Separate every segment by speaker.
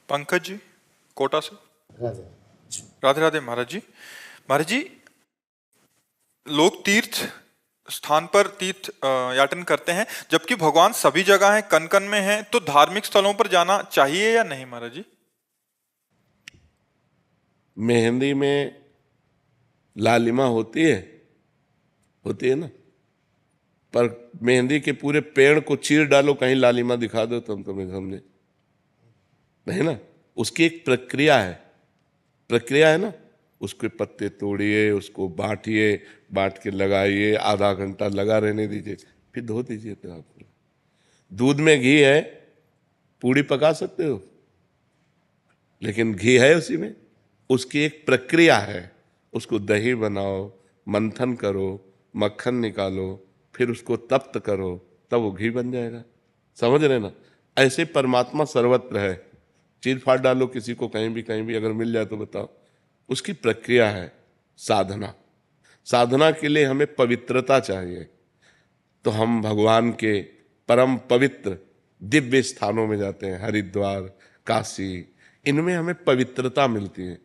Speaker 1: पंकज जी कोटा से।
Speaker 2: राधे।
Speaker 1: राधे राधे महाराज जी। महाराज जी, लोग तीर्थ स्थान पर तीर्थ याटन करते हैं, जबकि भगवान सभी जगह हैं, कन कन में हैं, तो धार्मिक स्थलों पर जाना चाहिए या नहीं महाराज जी?
Speaker 2: मेहंदी में लालिमा होती है ना, पर मेहंदी के पूरे पेड़ को चीर डालो, कहीं लालिमा दिखा दो तुम तुम्हें समझे नहीं ना। उसकी एक प्रक्रिया है ना। उसके पत्ते तोड़िए, उसको बांटिए, बांट के लगाइए, आधा घंटा लगा रहने दीजिए, फिर धो दीजिए। तो आप दूध में घी है, पूड़ी पका सकते हो, लेकिन घी है उसी में। उसकी एक प्रक्रिया है। उसको दही बनाओ, मंथन करो, मक्खन निकालो, फिर उसको तप्त करो, तब वो घी बन जाएगा। समझ रहे ना। ऐसे परमात्मा सर्वत्र है। चीर फाड़ डालो किसी को, कहीं भी अगर मिल जाए तो बताओ। उसकी प्रक्रिया है साधना। साधना के लिए हमें पवित्रता चाहिए। तो हम भगवान के परम पवित्र दिव्य स्थानों में जाते हैं, हरिद्वार, काशी। इनमें हमें पवित्रता मिलती है।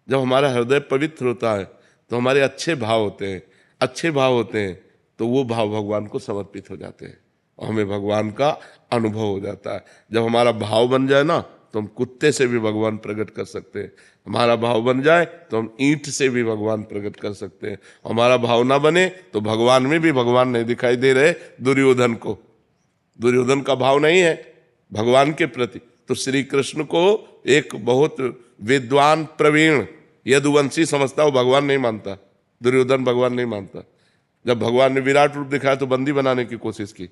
Speaker 2: जब हमारा हृदय पवित्र होता है तो हमारे अच्छे भाव होते हैं। अच्छे भाव होते हैं तो वो भाव भगवान को समर्पित हो जाते हैं और हमें भगवान का अनुभव हो जाता है। जब हमारा भाव बन जाए ना, तो हम कुत्ते से भी भगवान प्रकट कर सकते हैं। हमारा भाव बन जाए तो हम ईंट से भी भगवान प्रकट कर सकते हैं। हमारा भाव ना बने तो भगवान में भी भगवान नहीं दिखाई दे रहे दुर्योधन को। दुर्योधन का भाव नहीं है भगवान के प्रति। तो श्री कृष्ण को एक बहुत विद्वान प्रवीण यदुवंशी समझता, वो भगवान नहीं मानता। दुर्योधन भगवान नहीं मानता। जब भगवान ने विराट रूप दिखाया तो बंदी बनाने की कोशिश की।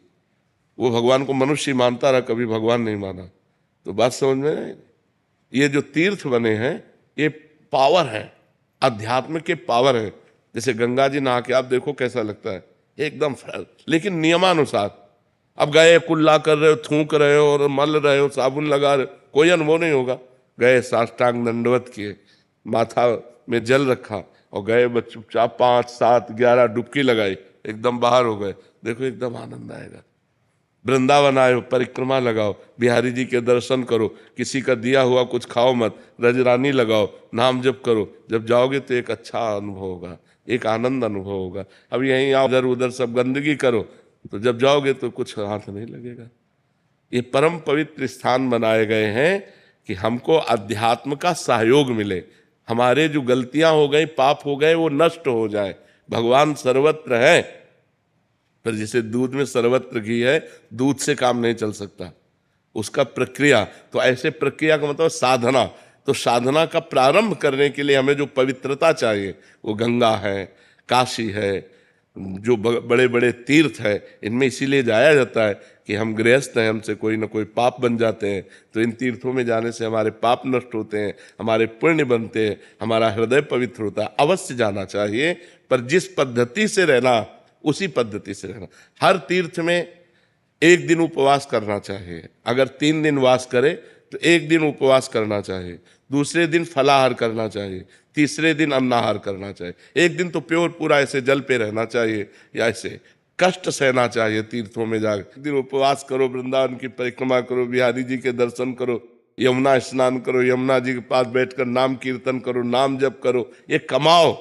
Speaker 2: वो भगवान को मनुष्य मानता रहा, कभी भगवान नहीं माना। तो बात समझ में नहीं। ये जो तीर्थ बने हैं ये पावर है, अध्यात्म के पावर है। जैसे गंगा जी नहा के आप देखो कैसा लगता है, एकदम फ्रेश, लेकिन नियमानुसार। अब गए कुल्ला कर रहे हो, थूक रहे हो और मल रहे हो, साबुन लगा रहे हो, कोई अनुभव नहीं होगा। गए साष्टांग दंडवत किए, माथा में जल रखा और गए चुपचाप 5, 7, 11 डुबकी लगाई, एकदम बाहर हो गए। देखो एकदम आनंद आएगा। वृंदावन आए हो, परिक्रमा लगाओ, बिहारी जी के दर्शन करो, किसी का दिया हुआ कुछ खाओ मत, रजरानी लगाओ, नाम जप करो। जब जाओगे तो एक अच्छा अनुभव होगा, एक आनंद अनुभव होगा। अब यहीं आओ, इधर उधर सब गंदगी करो, तो जब जाओगे तो कुछ हाथ नहीं लगेगा। ये परम पवित्र स्थान बनाए गए हैं कि हमको अध्यात्म का सहयोग मिले। हमारे जो गलतियां हो गई, पाप हो गए, वो नष्ट हो जाए। भगवान सर्वत्र है, पर जैसे दूध में सर्वत्र घी है, दूध से काम नहीं चल सकता, उसका प्रक्रिया। तो ऐसे प्रक्रिया का मतलब साधना। तो साधना का प्रारंभ करने के लिए हमें जो पवित्रता चाहिए वो गंगा है, काशी है, जो बड़े बड़े तीर्थ है, इनमें इसीलिए जाया जाता है कि हम गृहस्थ हैं, हमसे कोई ना कोई पाप बन जाते हैं। तो इन तीर्थों में जाने से हमारे पाप नष्ट होते हैं, हमारे पुण्य बनते हैं, हमारा हृदय पवित्र होता है। अवश्य जाना चाहिए, पर जिस पद्धति से रहना उसी पद्धति से रहना। हर तीर्थ में एक दिन उपवास करना चाहिए। अगर 3 दिन वास करे तो एक दिन उपवास करना चाहिए, दूसरे दिन फलाहार करना चाहिए, तीसरे दिन अन्नाहार करना चाहिए। एक दिन तो प्योर पूरा ऐसे जल पे रहना चाहिए, या ऐसे कष्ट सहना चाहिए तीर्थों में जाकर। एक दिन उपवास करो, वृंदावन की परिक्रमा करो, बिहारी जी के दर्शन करो, यमुना स्नान करो, यमुना जी के पास बैठकर नाम कीर्तन करो, नाम जप करो। ये कमाओ।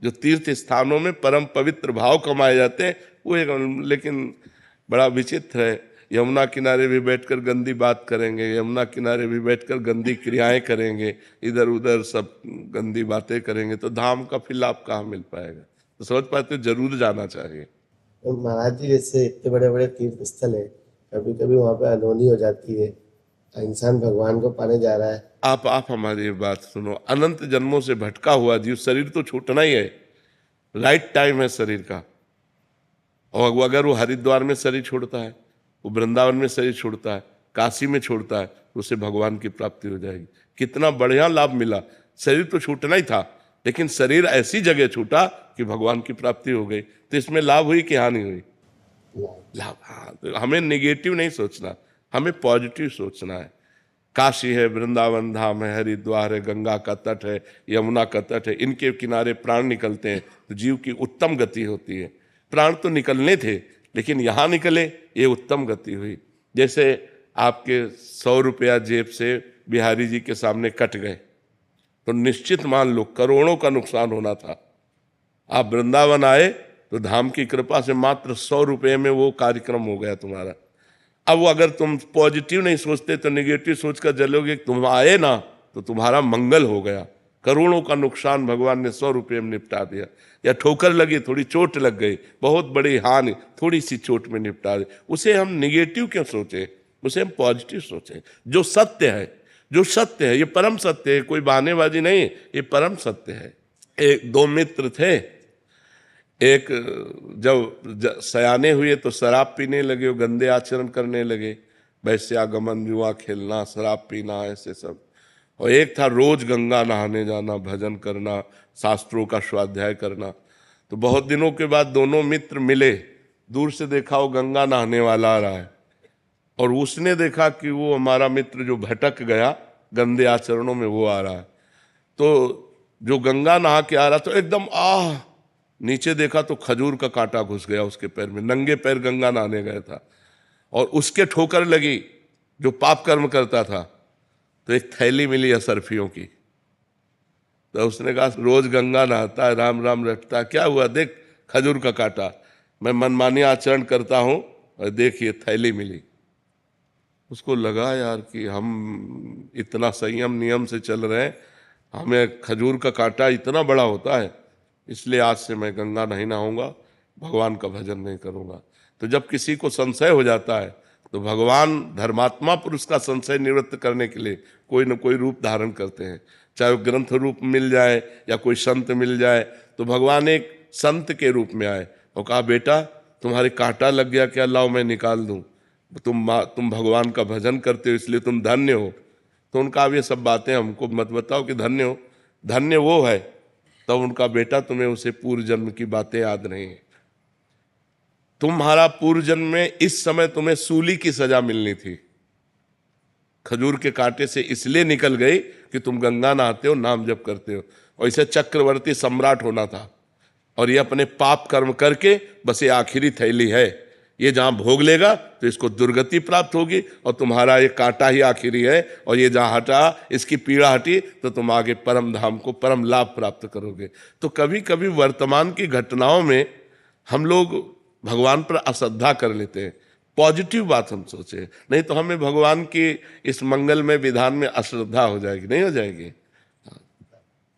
Speaker 2: जो तीर्थ स्थानों में परम पवित्र भाव कमाए जाते हैं वो एक, लेकिन बड़ा विचित्र है। यमुना किनारे भी बैठकर गंदी बात करेंगे, यमुना किनारे भी बैठकर गंदी क्रियाएं करेंगे, इधर उधर सब गंदी बातें करेंगे, तो धाम का फिर लाभ कहाँ मिल पाएगा। तो समझ पाते हो, जरूर जाना चाहिए।
Speaker 3: तो महाराज जी, जैसे इतने बड़े बड़े तीर्थ स्थल है, कभी कभी वहाँ पे अनहोनी हो जाती है, इंसान भगवान को पाने जा रहा है।
Speaker 2: आप हमारी ये बात सुनो। अनंत जन्मों से भटका हुआ जीव, शरीर तो छूटना ही है, राइट टाइम है शरीर का। और अगर वो हरिद्वार में शरीर छोड़ता है, वो वृंदावन में शरीर छोड़ता है, काशी में छोड़ता है, तो उसे भगवान की प्राप्ति हो जाएगी। कितना बढ़िया लाभ मिला। शरीर तो छूटना ही था, लेकिन शरीर ऐसी जगह छूटा कि भगवान की प्राप्ति हो गई। तो इसमें लाभ हुई कि हानि हुई? लाभ। हाँ, तो हमें नेगेटिव नहीं सोचना, हमें पॉजिटिव सोचना है। काशी है, वृंदावन धाम है, हरिद्वार है, गंगा का तट है, यमुना का तट है, इनके किनारे प्राण निकलते हैं तो जीव की उत्तम गति होती है। प्राण तो निकलने थे, लेकिन यहाँ निकले, ये उत्तम गति हुई। जैसे आपके 100 रुपया जेब से बिहारी जी के सामने कट गए तो निश्चित मान लो करोड़ों का नुकसान होना था। आप वृंदावन आए तो धाम की कृपा से मात्र 100 रुपये में वो कार्यक्रम हो गया तुम्हारा। अब अगर तुम पॉजिटिव नहीं सोचते तो निगेटिव सोचकर चलोगे, तुम आए ना तो तुम्हारा मंगल हो गया। करोड़ों का नुकसान भगवान ने 100 रुपये में निपटा दिया। या ठोकर लगी, थोड़ी चोट लग गई, बहुत बड़ी हानि थोड़ी सी चोट में निपटा दी। उसे हम निगेटिव क्यों सोचे, उसे हम पॉजिटिव सोचें। जो सत्य है, जो सत्य है, ये परम सत्य है, कोई बहानेबाजी नहीं, ये परम सत्य है। एक दो मित्र थे, एक जब सयाने हुए तो शराब पीने लगे, गंदे आचरण करने लगे, वैश्यागमन, जुआ खेलना, शराब पीना, ऐसे सब। और एक था रोज गंगा नहाने जाना, भजन करना, शास्त्रों का स्वाध्याय करना। तो बहुत दिनों के बाद दोनों मित्र मिले, दूर से देखा वो गंगा नहाने वाला आ रहा है और उसने देखा कि वो हमारा मित्र जो भटक गया गंदे आचरणों में वो आ रहा है। तो जो गंगा नहा के आ रहा तो एकदम नीचे देखा तो खजूर का कांटा घुस गया उसके पैर में, नंगे पैर गंगा नहाने गया था और उसके ठोकर लगी जो पाप कर्म करता था। तो एक थैली मिली असरफियों की, तो उसने कहा रोज गंगा नहाता है, राम राम रटता है, क्या हुआ देख खजूर का कांटा, मैं मनमानी आचरण करता हूं और देखिए थैली मिली। उसको लगा यार कि हम इतना संयम नियम से चल रहे हैं, हमें खजूर का कांटा इतना बड़ा होता है, इसलिए आज से मैं गंगा नहीं नहाऊंगा, भगवान का भजन नहीं करूंगा। तो जब किसी को संशय हो जाता है तो भगवान धर्मात्मा पुरुष का संशय निवृत्त करने के लिए कोई न कोई रूप धारण करते हैं। चाहे वो ग्रंथ रूप मिल जाए या कोई संत मिल जाए, तो भगवान एक संत के रूप में आए और कहा बेटा तुम्हारे कांटा लग गया क्या, लाओ मैं निकाल दूं, तुम भगवान का भजन करते हो इसलिए तुम धन्य हो। तो उनका अब ये सब बातें हमको मत बताओ कि धन्य हो, धन्य वो है। तब उनका बेटा तुम्हें उसे पूर्व जन्म की बातें याद नहीं है, तुम्हारा पूर्व जन्म में इस समय तुम्हें सूली की सजा मिलनी थी, खजूर के कांटे से इसलिए निकल गई कि तुम गंगा नहाते हो, नाम जप करते हो, और इसे चक्रवर्ती सम्राट होना था। और ये अपने पाप कर्म करके बस ये आखिरी थैली है, ये जहां भोग लेगा तो इसको दुर्गति प्राप्त होगी और तुम्हारा ये कांटा ही आखिरी है, और ये जहां हटा, इसकी पीड़ा हटी तो तुम आगे परम धाम को परम लाभ प्राप्त करोगे। तो कभी कभी वर्तमान की घटनाओं में हम लोग भगवान पर अश्रद्धा कर लेते हैं, पॉजिटिव बात हम सोचे, नहीं तो हमें भगवान की इस मंगल में विधान में अश्रद्धा हो जाएगी, नहीं हो जाएगी।